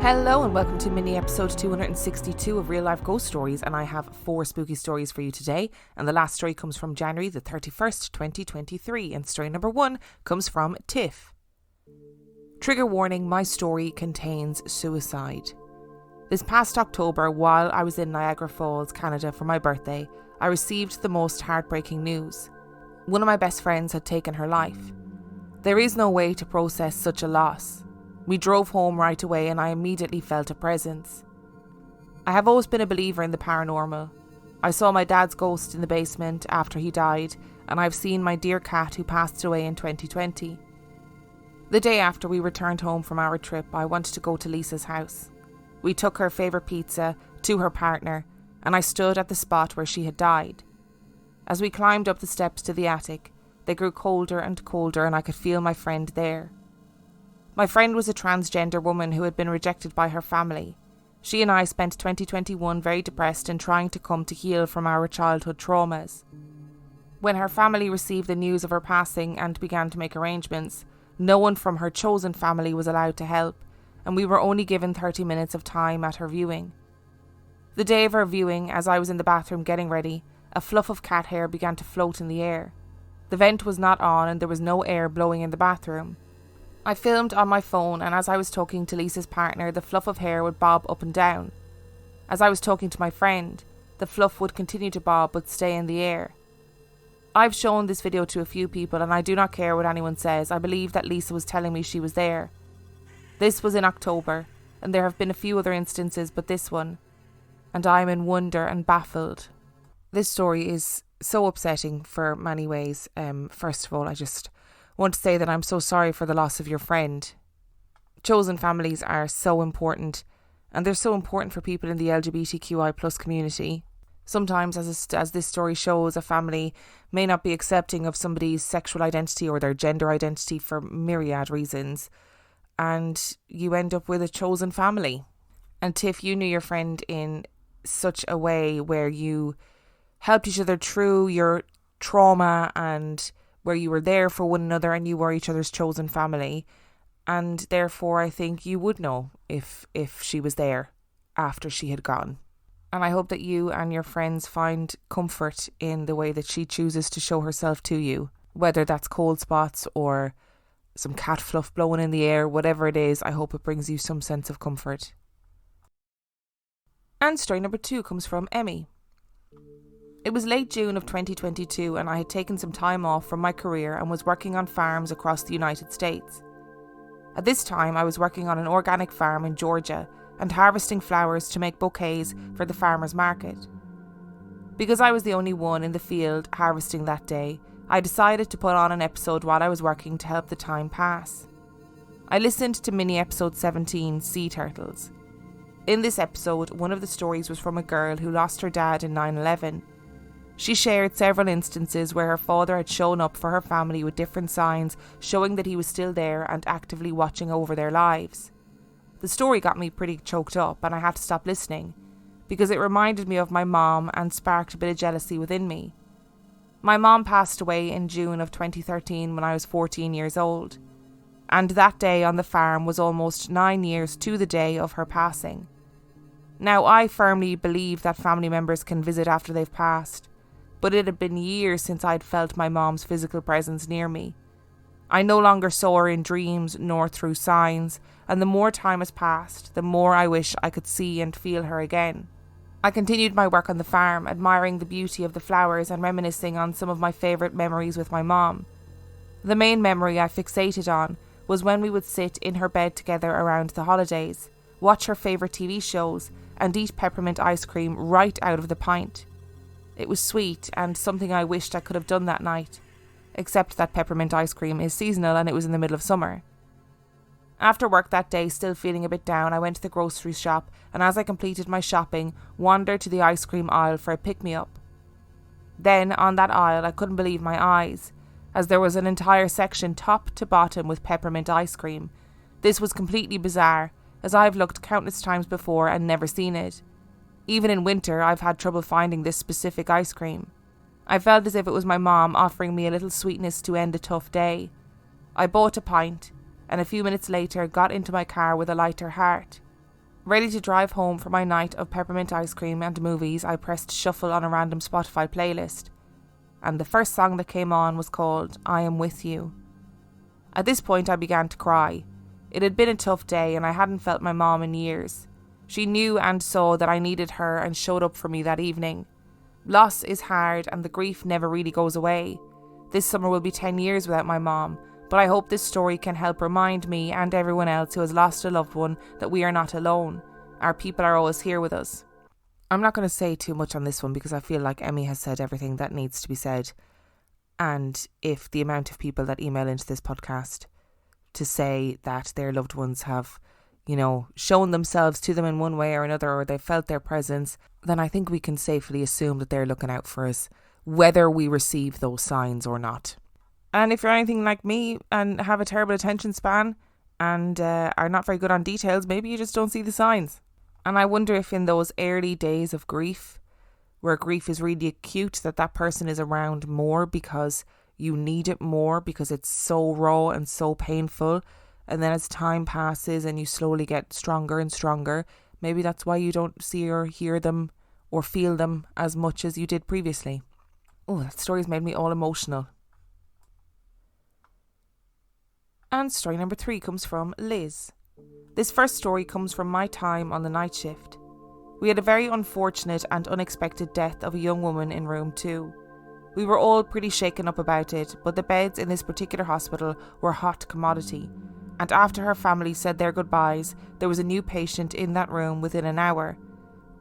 Hello and welcome to mini episode 262 of Real Life Ghost Stories, and I have 4 spooky stories for you today, and the last story comes from January the 31st, 2023, and story number 1 comes from Tiff. Trigger warning, my story contains suicide. This past October, while I was in Niagara Falls, Canada for my birthday, I received the most heartbreaking news. One of my best friends had taken her life. There is no way to process such a loss. We drove home right away and I immediately felt a presence. I have always been a believer in the paranormal. I saw my dad's ghost in the basement after he died, and I've seen my dear cat who passed away in 2020. The day after we returned home from our trip, I wanted to go to Lisa's house. We took her favourite pizza to her partner, and I stood at the spot where she had died. As we climbed up the steps to the attic, they grew colder and colder and I could feel my friend there. My friend was a transgender woman who had been rejected by her family. She and I spent 2021 very depressed and trying to come to heal from our childhood traumas. When her family received the news of her passing and began to make arrangements, no one from her chosen family was allowed to help, and we were only given 30 minutes of time at her viewing. The day of her viewing, as I was in the bathroom getting ready, a fluff of cat hair began to float in the air. The vent was not on and there was no air blowing in the bathroom. I filmed on my phone, and as I was talking to Lisa's partner, the fluff of hair would bob up and down. As I was talking to my friend, the fluff would continue to bob but stay in the air. I've shown this video to a few people and I do not care what anyone says. I believe that Lisa was telling me she was there. This was in October, and there have been a few other instances but this one, and I am in wonder and baffled. This story is so upsetting for many ways. First of all, I just want to say that I'm so sorry for the loss of your friend. Chosen families are so important, and they're so important for people in the LGBTQI plus community. Sometimes, as this story shows, a family may not be accepting of somebody's sexual identity or their gender identity for myriad reasons, and you end up with a chosen family. And Tiff, you knew your friend in such a way where you helped each other through your trauma and where you were there for one another and you were each other's chosen family. And therefore, I think you would know if she was there after she had gone. And I hope that you and your friends find comfort in the way that she chooses to show herself to you. Whether that's cold spots or some cat fluff blowing in the air, whatever it is, I hope it brings you some sense of comfort. And story number 2 comes from Emmie. It was late June of 2022 and I had taken some time off from my career and was working on farms across the United States. At this time I was working on an organic farm in Georgia and harvesting flowers to make bouquets for the farmers market. Because I was the only one in the field harvesting that day, I decided to put on an episode while I was working to help the time pass. I listened to mini episode 17, Sea Turtles. In this episode, one of the stories was from a girl who lost her dad in 9/11. She shared several instances where her father had shown up for her family with different signs showing that he was still there and actively watching over their lives. The story got me pretty choked up and I had to stop listening because it reminded me of my mom and sparked a bit of jealousy within me. My mom passed away in June of 2013 when I was 14 years old, and that day on the farm was almost 9 years to the day of her passing. Now, I firmly believe that family members can visit after they've passed, but it had been years since I'd felt my mom's physical presence near me. I no longer saw her in dreams nor through signs, and the more time has passed, the more I wish I could see and feel her again. I continued my work on the farm, admiring the beauty of the flowers and reminiscing on some of my favourite memories with my mom. The main memory I fixated on was when we would sit in her bed together around the holidays, watch her favourite TV shows, and eat peppermint ice cream right out of the pint. It was sweet and something I wished I could have done that night, except that peppermint ice cream is seasonal and it was in the middle of summer. After work that day, still feeling a bit down, I went to the grocery shop and as I completed my shopping, wandered to the ice cream aisle for a pick-me-up. Then, on that aisle, I couldn't believe my eyes, as there was an entire section top to bottom with peppermint ice cream. This was completely bizarre, as I've looked countless times before and never seen it. Even in winter, I've had trouble finding this specific ice cream. I felt as if it was my mom offering me a little sweetness to end a tough day. I bought a pint, and a few minutes later got into my car with a lighter heart. Ready to drive home for my night of peppermint ice cream and movies, I pressed shuffle on a random Spotify playlist, and the first song that came on was called I Am With You. At this point I began to cry. It had been a tough day and I hadn't felt my mom in years. She knew and saw that I needed her and showed up for me that evening. Loss is hard and the grief never really goes away. This summer will be 10 years without my mom, but I hope this story can help remind me and everyone else who has lost a loved one that we are not alone. Our people are always here with us. I'm not going to say too much on this one because I feel like Emmie has said everything that needs to be said. And if the amount of people that email into this podcast to say that their loved ones have, shown themselves to them in one way or another, or they felt their presence, then I think we can safely assume that they're looking out for us, whether we receive those signs or not. And if you're anything like me and have a terrible attention span and are not very good on details, maybe you just don't see the signs. And I wonder if in those early days of grief, where grief is really acute, that person is around more because you need it more, because it's so raw and so painful. And then as time passes and you slowly get stronger and stronger, maybe that's why you don't see or hear them or feel them as much as you did previously. Oh, that story's made me all emotional. And story number 3 comes from Liz. This first story comes from my time on the night shift. We had a very unfortunate and unexpected death of a young woman in room 2. We were all pretty shaken up about it, but the beds in this particular hospital were hot commodity. And after her family said their goodbyes, there was a new patient in that room within an hour.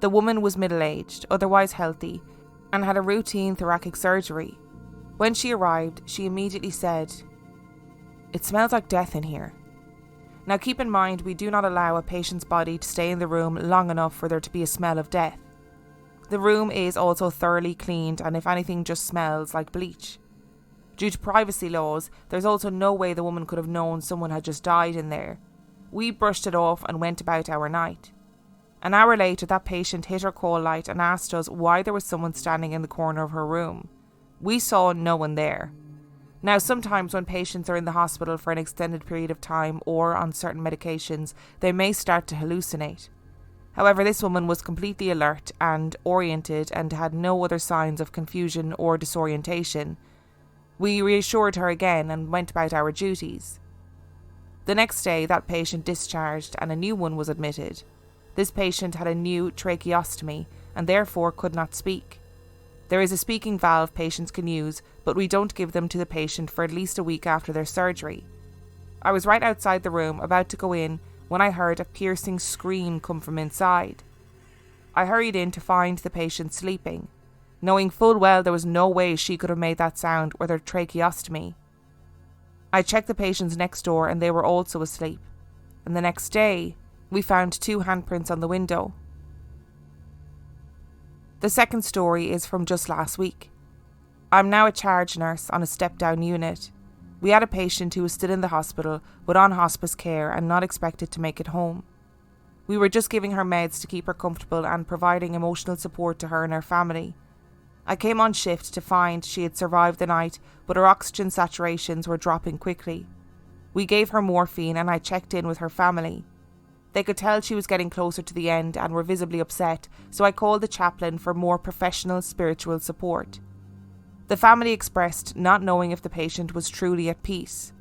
The woman was middle-aged, otherwise healthy, and had a routine thoracic surgery. When she arrived, she immediately said, "It smells like death in here." Now keep in mind, we do not allow a patient's body to stay in the room long enough for there to be a smell of death. The room is also thoroughly cleaned and if anything just smells like bleach. Due to privacy laws, there's also no way the woman could have known someone had just died in there. We brushed it off and went about our night. An hour later, that patient hit her call light and asked us why there was someone standing in the corner of her room. We saw no one there. Now, sometimes when patients are in the hospital for an extended period of time or on certain medications, they may start to hallucinate. However, this woman was completely alert and oriented and had no other signs of confusion or disorientation. We reassured her again and went about our duties. The next day, that patient discharged and a new one was admitted. This patient had a new tracheostomy and therefore could not speak. There is a speaking valve patients can use, but we don't give them to the patient for at least a week after their surgery. I was right outside the room, about to go in, when I heard a piercing scream come from inside. I hurried in to find the patient sleeping, knowing full well there was no way she could have made that sound with her tracheostomy. I checked the patients next door and they were also asleep. And the next day, we found 2 handprints on the window. The second story is from just last week. I'm now a charge nurse on a step-down unit. We had a patient who was still in the hospital but on hospice care and not expected to make it home. We were just giving her meds to keep her comfortable and providing emotional support to her and her family. I came on shift to find she had survived the night, but her oxygen saturations were dropping quickly. We gave her morphine and I checked in with her family. They could tell she was getting closer to the end and were visibly upset, so I called the chaplain for more professional spiritual support. The family expressed not knowing if the patient was truly at peace.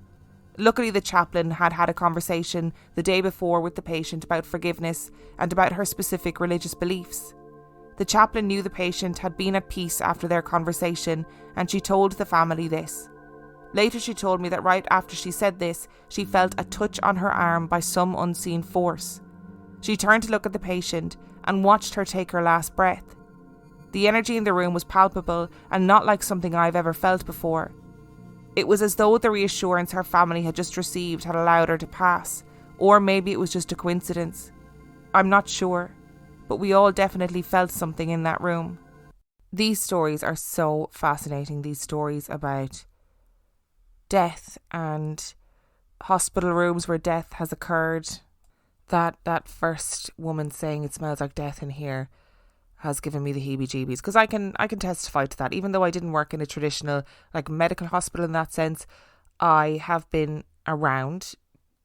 Luckily, the chaplain had had a conversation the day before with the patient about forgiveness and about her specific religious beliefs. The chaplain knew the patient had been at peace after their conversation, and she told the family this. Later she told me that right after she said this, she felt a touch on her arm by some unseen force. She turned to look at the patient and watched her take her last breath. The energy in the room was palpable and not like something I've ever felt before. It was as though the reassurance her family had just received had allowed her to pass, or maybe it was just a coincidence. I'm not sure, but we all definitely felt something in that room. These stories are so fascinating, these stories about death and hospital rooms where death has occurred. That first woman saying it smells like death in here has given me the heebie-jeebies, because I can testify to that. Even though I didn't work in a traditional medical hospital in that sense, I have been around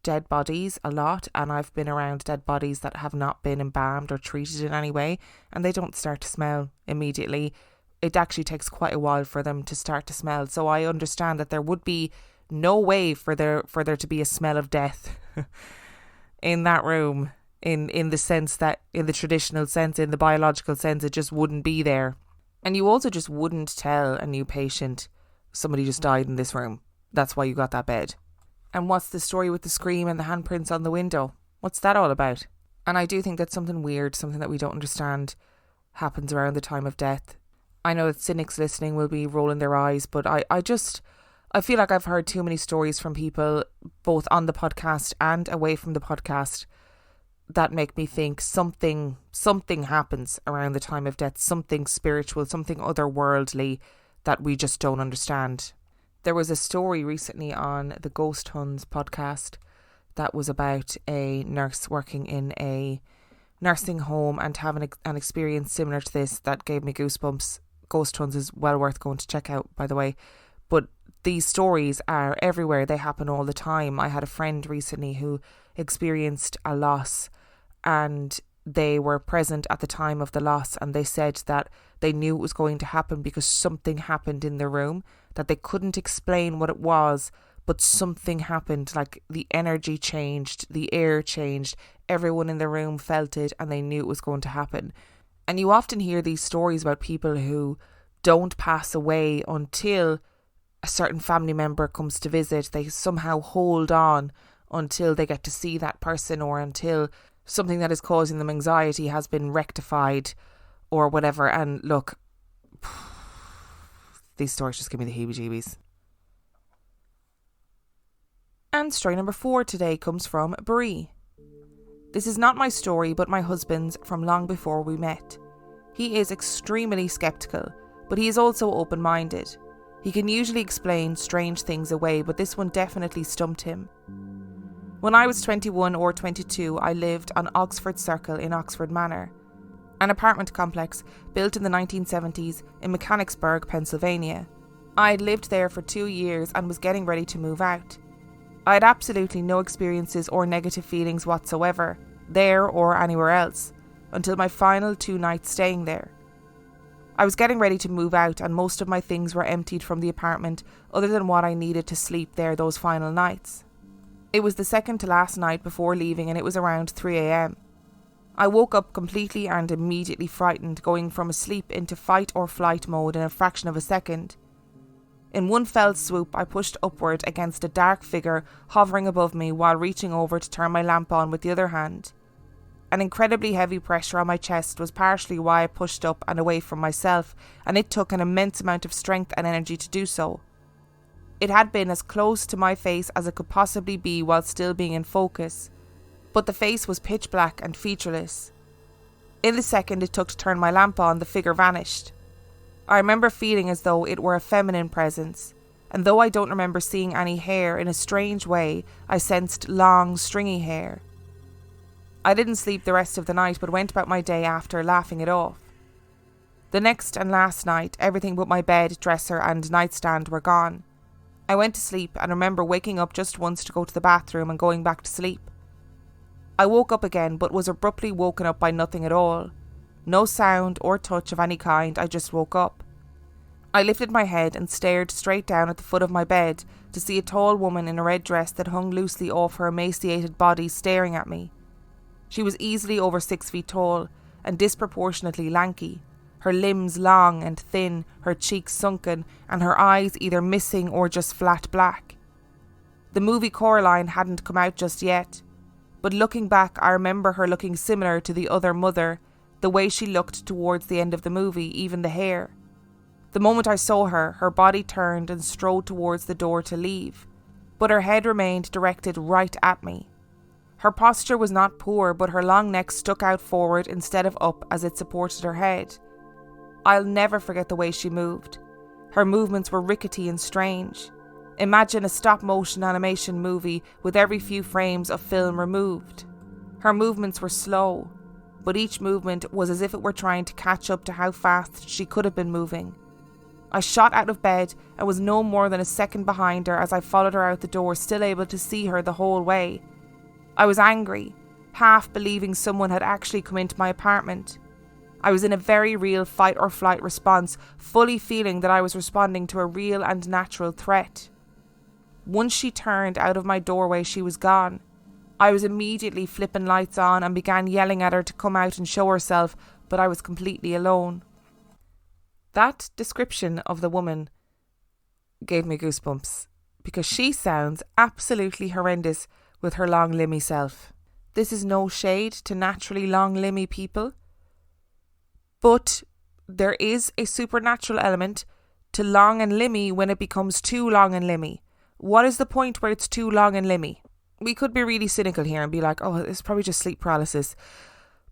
dead bodies a lot, and I've been around dead bodies that have not been embalmed or treated in any way, and they don't start to smell immediately. It actually takes quite a while for them to start to smell. So I understand that there would be no way for there to be a smell of death in that room, in the sense that, in the traditional sense, in the biological sense, it just wouldn't be there. And you also just wouldn't tell a new patient, somebody just died in this room. That's why you got that bed. And what's the story with the scream and the handprints on the window? What's that all about? And I do think that something weird, something that we don't understand, happens around the time of death. I know that cynics listening will be rolling their eyes, but I feel like I've heard too many stories from people, both on the podcast and away from the podcast, that make me think something happens around the time of death, something spiritual, something otherworldly that we just don't understand. There was a story recently on the Ghost Huns podcast that was about a nurse working in a nursing home and having an experience similar to this that gave me goosebumps. Ghost Huns is well worth going to check out, by the way. But these stories are everywhere. They happen all the time. I had a friend recently who experienced a loss, and they were present at the time of the loss, and they said that they knew it was going to happen because something happened in the room, that they couldn't explain what it was, but something happened, like the energy changed, the air changed, everyone in the room felt it, and they knew it was going to happen. And you often hear these stories about people who don't pass away until a certain family member comes to visit. They somehow hold on until they get to see that person, or until something that is causing them anxiety has been rectified or whatever. And look, these stories just give me the heebie-jeebies. And story number 4 today comes from Bree. This is not my story, but my husband's from long before we met. He is extremely sceptical, but he is also open-minded. He can usually explain strange things away, but this one definitely stumped him. When I was 21 or 22, I lived on Oxford Circle in Oxford Manor, an apartment complex built in the 1970s in Mechanicsburg, Pennsylvania. I had lived there for 2 years and was getting ready to move out. I had absolutely no experiences or negative feelings whatsoever, there or anywhere else, until my final 2 nights staying there. I was getting ready to move out, and most of my things were emptied from the apartment other than what I needed to sleep there those final nights. It was the second to last night before leaving, and it was around 3 a.m. I woke up completely and immediately frightened, going from asleep into fight or flight mode in a fraction of a second. In one fell swoop, I pushed upward against a dark figure hovering above me while reaching over to turn my lamp on with the other hand. An incredibly heavy pressure on my chest was partially why I pushed up and away from myself, and it took an immense amount of strength and energy to do so. It had been as close to my face as it could possibly be while still being in focus, but the face was pitch black and featureless. In the second it took to turn my lamp on, the figure vanished. I remember feeling as though it were a feminine presence, and though I don't remember seeing any hair, in a strange way I sensed long, stringy hair. I didn't sleep the rest of the night, but went about my day after, laughing it off. The next and last night, everything but my bed, dresser and nightstand were gone. I went to sleep and remember waking up just once to go to the bathroom and going back to sleep. I woke up again, but was abruptly woken up by nothing at all. No sound or touch of any kind, I just woke up. I lifted my head and stared straight down at the foot of my bed to see a tall woman in a red dress that hung loosely off her emaciated body staring at me. She was easily over 6 feet tall and disproportionately lanky, her limbs long and thin, her cheeks sunken, and her eyes either missing or just flat black. The movie Coraline hadn't come out just yet, but looking back I remember her looking similar to the other mother, the way she looked towards the end of the movie, even the hair. The moment I saw her, her body turned and strode towards the door to leave, but her head remained directed right at me. Her posture was not poor, but her long neck stuck out forward instead of up as it supported her head. I'll never forget the way she moved. Her movements were rickety and strange. Imagine a stop-motion animation movie with every few frames of film removed. Her movements were slow, but each movement was as if it were trying to catch up to how fast she could have been moving. I shot out of bed and was no more than a second behind her as I followed her out the door, still able to see her the whole way, I was angry, half believing someone had actually come into my apartment. I was in a very real fight or flight response, fully feeling that I was responding to a real and natural threat. Once she turned out of my doorway, she was gone. I was immediately flipping lights on and began yelling at her to come out and show herself, but I was completely alone. That description of the woman gave me goosebumps, because she sounds absolutely horrendous with her long limby self. This is no shade to naturally long limby people, but there is a supernatural element to long and limby when it becomes too long and limby. What is the point where it's too long and limby? We could be really cynical here and be like, oh, it's probably just sleep paralysis.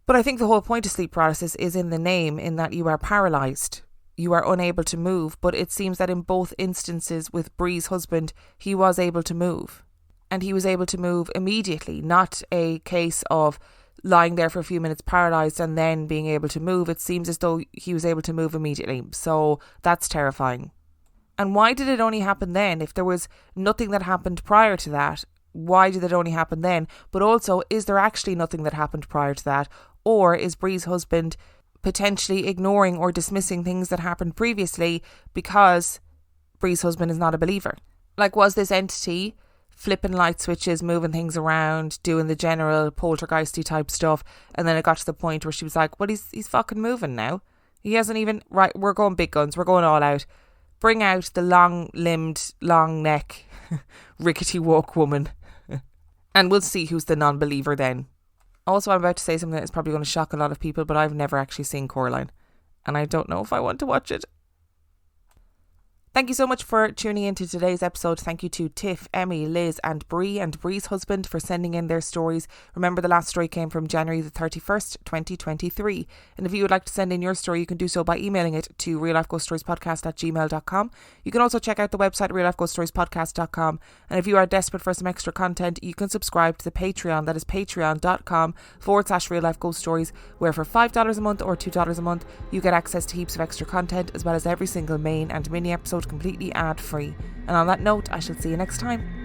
But I think the whole point of sleep paralysis is in the name, in that you are paralysed. You are unable to move. But it seems that in both instances with Bree's husband, he was able to move. And he was able to move immediately, not a case of lying there for a few minutes paralysed and then being able to move. It seems as though he was able to move immediately. So that's terrifying. And why did it only happen then? If there was nothing that happened prior to that, why did it only happen then? But also, is there actually nothing that happened prior to that? Or is Bree's husband potentially ignoring or dismissing things that happened previously because Bree's husband is not a believer? Like, was this entity flipping light switches, moving things around, doing the general poltergeisty type stuff, and then it got to the point where she was like, well, he's fucking moving now. He hasn't even, right, we're going big guns, we're going all out. Bring out the long-limbed, long-neck, rickety walk woman. And we'll see who's the non-believer then. Also, I'm about to say something that's probably going to shock a lot of people, but I've never actually seen Coraline, and I don't know if I want to watch it. Thank you so much for tuning into today's episode. Thank you to Tiff, Emmie, Liz and Bree and Bree's husband for sending in their stories. Remember, the last story came from January the 31st, 2023. And if you would like to send in your story, you can do so by emailing it to reallifeghoststoriespodcast@gmail.com. You can also check out the website reallifeghoststoriespodcast.com. And if you are desperate for some extra content, you can subscribe to the Patreon. That is patreon.com/reallifeghoststories, where for $5 a month or $2 a month, you get access to heaps of extra content, as well as every single main and mini episode completely ad-free. And on that note, I shall see you next time.